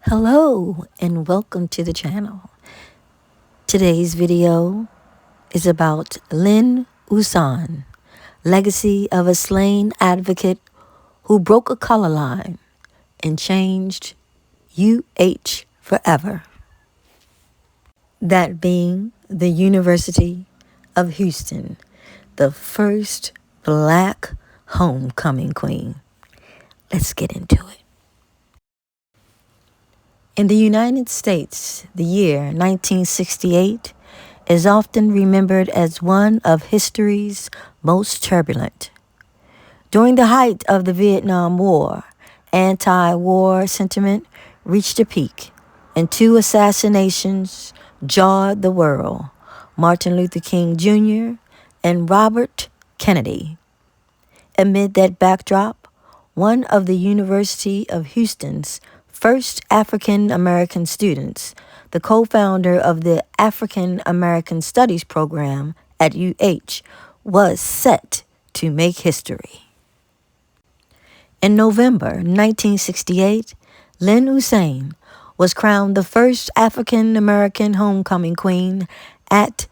Hello and welcome to the channel. Today's video is about Lin Usan, legacy of a slain advocate who broke a color line and changed UH forever. That being the University of Houston, the first Black homecoming queen. Let's get into it. In the United States, the year 1968 is often remembered as one of history's most turbulent. During the height of the Vietnam War, anti-war sentiment reached a peak, and two assassinations jarred the world: Martin Luther King Jr. and Robert Kennedy. Amid that backdrop, one of the University of Houston's first African American students, the co-founder of the African American Studies program at UH, was set to make history. In November 1968, Lin Usan was crowned the first African American homecoming queen at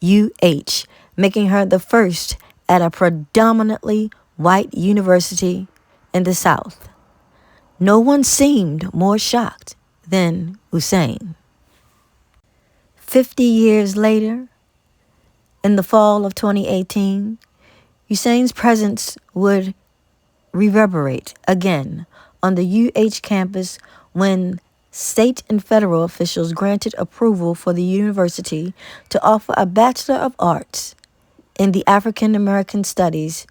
UH, making her the first at a predominantly white university in the South. No one seemed more shocked than Usan. 50 years later, in the fall of 2018, Usan's presence would reverberate again on the UH campus when state and federal officials granted approval for the university to offer a Bachelor of Arts in the African American Studies,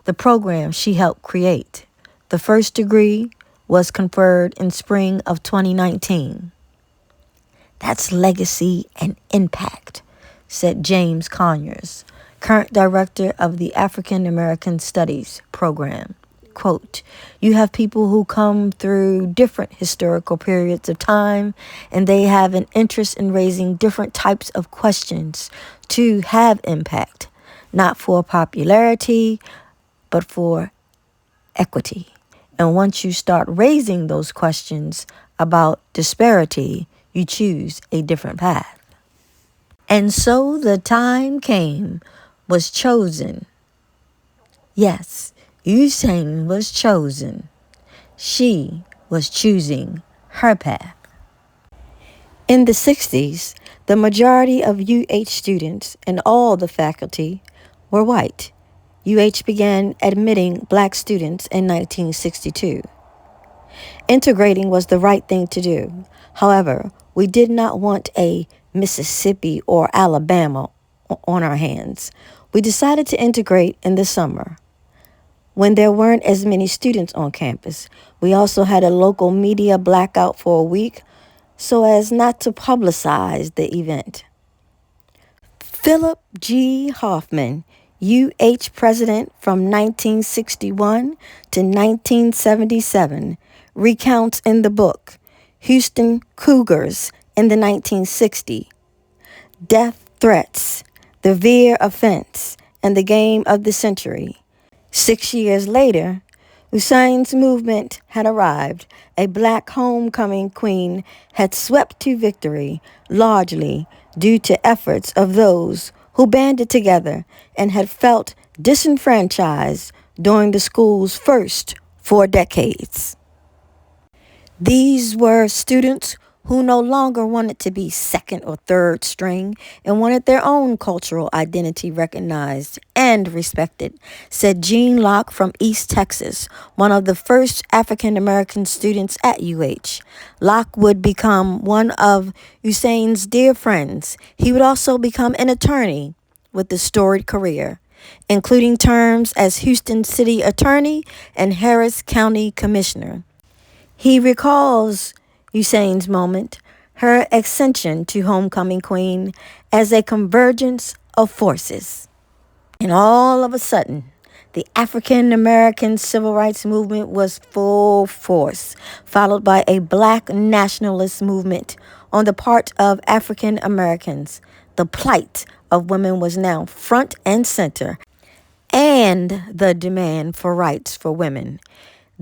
the program she helped create. The first degree was conferred in spring of 2019. That's legacy and impact, said James Conyers, current director of the African American Studies program. Quote, "You have people who come through different historical periods of time, and they have an interest in raising different types of questions to have impact, not for popularity, but for equity. And once you start raising those questions about disparity, you choose a different path." And so the time was chosen. Yes, Usan was chosen. She was choosing her path. In the 60s, the majority of UH students and all the faculty were white. UH began admitting black students in 1962. Integrating was the right thing to do. However, we did not want a Mississippi or Alabama on our hands. We decided to integrate in the summer, when there weren't as many students on campus. We also had a local media blackout for a week so as not to publicize the event. Philip G. Hoffman, UH president from 1961 to 1977, recounts in the book Houston Cougars in the 1960s, Death Threats, The Veer Offense, and the Game of the Century. 6 years later, Usan's movement had arrived. A black homecoming queen had swept to victory, largely due to efforts of those who banded together and had felt disenfranchised during the school's first 4 decades. These were students who no longer wanted to be second or third string and wanted their own cultural identity recognized and respected, said Gene Locke from East Texas, one of the first African American students at UH. Locke would become one of Usan's dear friends. He would also become an attorney with a storied career, including terms as Houston City Attorney and Harris County Commissioner. He recalls Usan's moment, her ascension to homecoming queen, as a convergence of forces. And all of a sudden, the African American civil rights movement was full force, followed by a black nationalist movement on the part of African Americans. The plight of women was now front and center, and the demand for rights for women.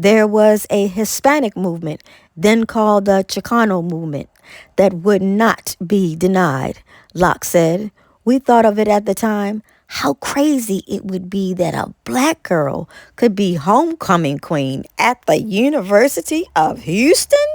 There was a Hispanic movement, then called the Chicano movement, that would not be denied. Locke said, "We thought of it at the time, how crazy it would be that a black girl could be homecoming queen at the University of Houston."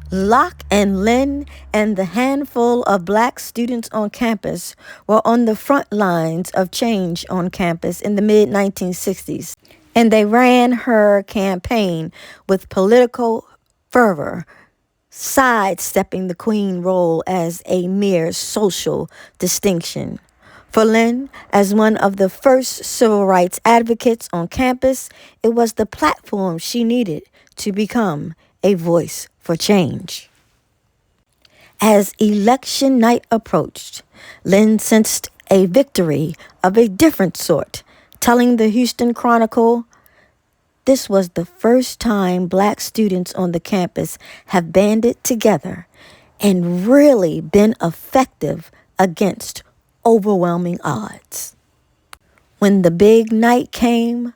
Locke and Lynn and the handful of black students on campus were on the front lines of change on campus in the mid-1960s, and they ran her campaign with political fervor, sidestepping the queen role as a mere social distinction. For Lynn, as one of the first civil rights advocates on campus, it was the platform she needed to become a voice for change. As election night approached, Lynn sensed a victory of a different sort, telling the Houston Chronicle, "This was the first time black students on the campus have banded together and really been effective against overwhelming odds." When the big night came,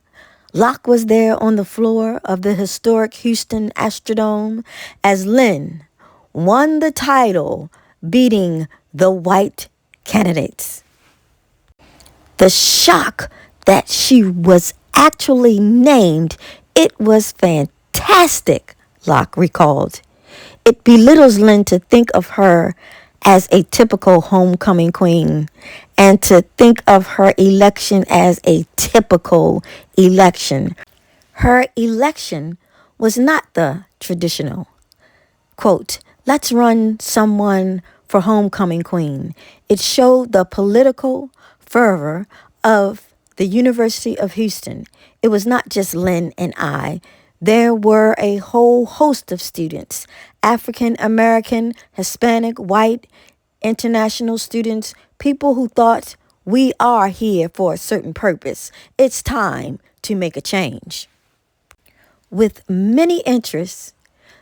Locke was there on the floor of the historic Houston Astrodome as Lynn won the title, beating the white candidates. The shock that she was actually named, "It was fantastic," Locke recalled. It belittles Lynn to think of her as a typical homecoming queen and to think of her election as a typical election. Her election was not the traditional, quote, "Let's run someone for homecoming queen." It showed the political fervor of the University of Houston. It was not just Lynn and I. There were a whole host of students, African American, Hispanic, white, international students, people who thought, we are here for a certain purpose. It's time to make a change. With many interests,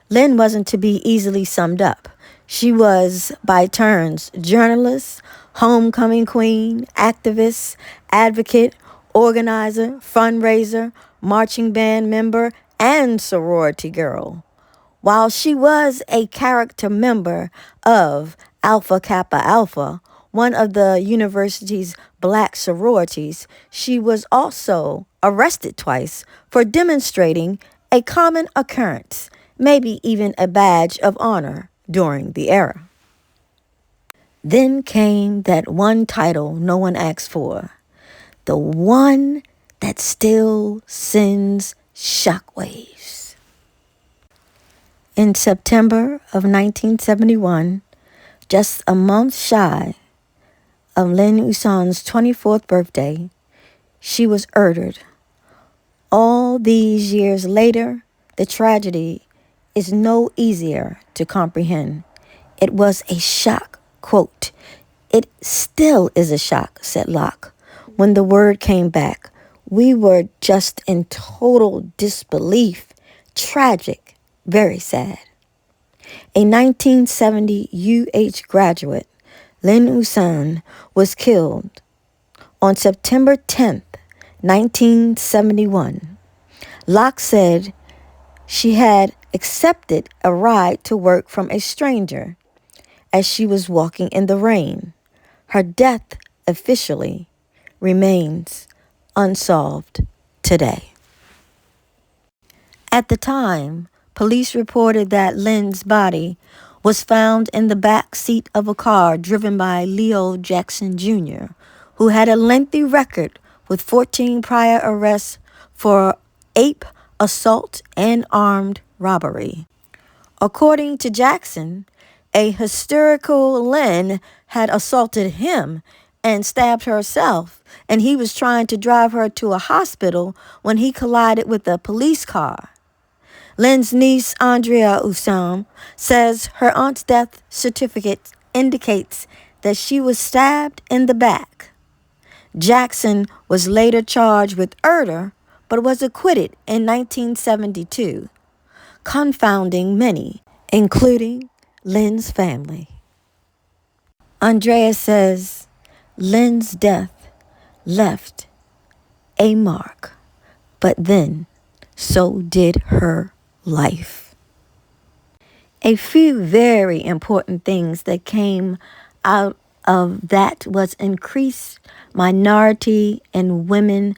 Lynn wasn't to be easily summed up. She was, by turns, journalist, homecoming queen, activist, advocate, organizer, fundraiser, marching band member, and sorority girl. While she was a character member of Alpha Kappa Alpha, one of the university's black sororities, she was also arrested twice for demonstrating a common occurrence, maybe even a badge of honor during the era. Then came that one title no one asked for, the one that still sends shockwaves. In September of 1971, just a month shy of Lynn Uson's 24th birthday, she was murdered. All these years later, the tragedy is no easier to comprehend. It was a shock, quote, "It still is a shock," said Locke. When the word came back, we were just in total disbelief. Tragic, very sad. A 1970 UH graduate, Lynn Uson, was killed on September 10th, 1971. Locke said she had accepted a ride to work from a stranger as she was walking in the rain. Her death officially remains unsolved today. At the time, police reported that Lynn's body was found in the back seat of a car driven by Leo Jackson Jr., who had a lengthy record with 14 prior arrests for ape, assault, and armed robbery. According to Jackson, a hysterical Lynn had assaulted him and stabbed herself, and he was trying to drive her to a hospital when he collided with a police car. Lynn's niece, Andrea Uson, says her aunt's death certificate indicates that she was stabbed in the back. Jackson was later charged with murder, but was acquitted in 1972, confounding many, including Lynn's family. Andrea says Lynn's death left a mark, but then so did her life. A few very important things that came out of that was increased minority and women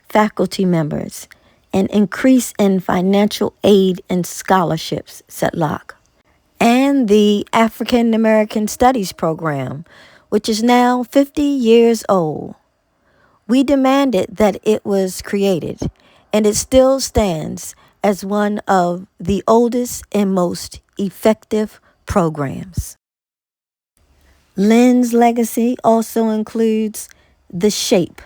faculty members, an increase in financial aid and scholarships, said Locke, and the African American Studies program, which is now 50 years old. We demanded that it was created, and it still stands as one of the oldest and most effective programs. Lynn's legacy also includes the SHAPE,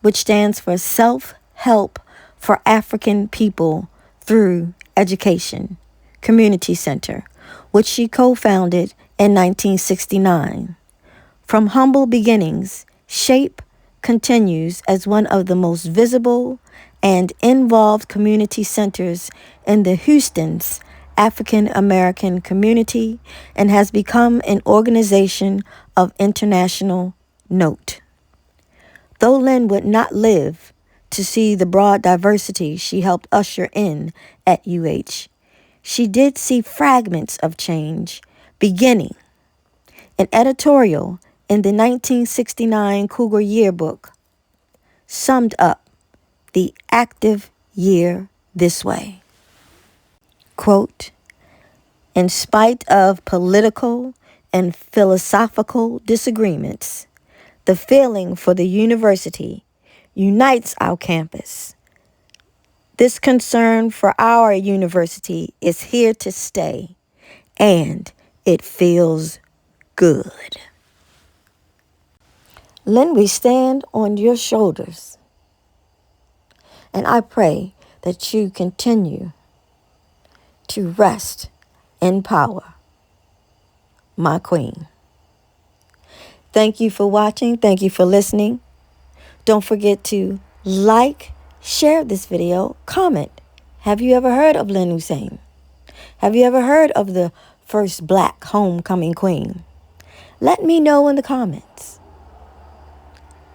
which stands for Self-Help for African People Through Education Community Center, which she co-founded in 1969. From humble beginnings, SHAPE continues as one of the most visible and involved community centers in the Houston's African American community and has become an organization of international note. Though Lynn would not live to see the broad diversity she helped usher in at UH, she did see fragments of change beginning. An editorial in the 1969 Cougar Yearbook summed up the active year this way. Quote, in spite of political and philosophical disagreements, the feeling for the university unites our campus. This concern for our university is here to stay, and it feels good. Lynn, we stand on your shoulders, and I pray that you continue to rest in power, my queen. Thank you for watching. Thank you for listening. Don't forget to like, share this video, comment. Have you ever heard of Lynn Hussein? Have you ever heard of the first Black homecoming queen? Let me know in the comments.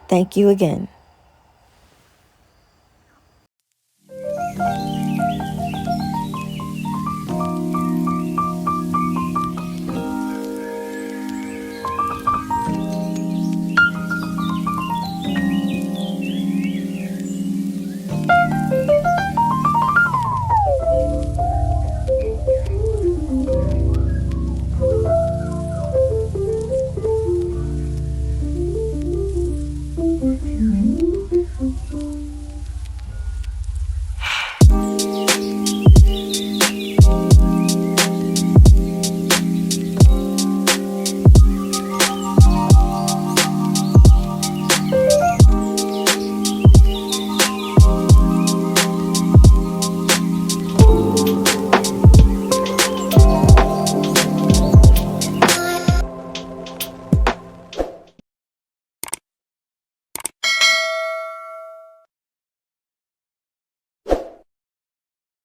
Thank you again.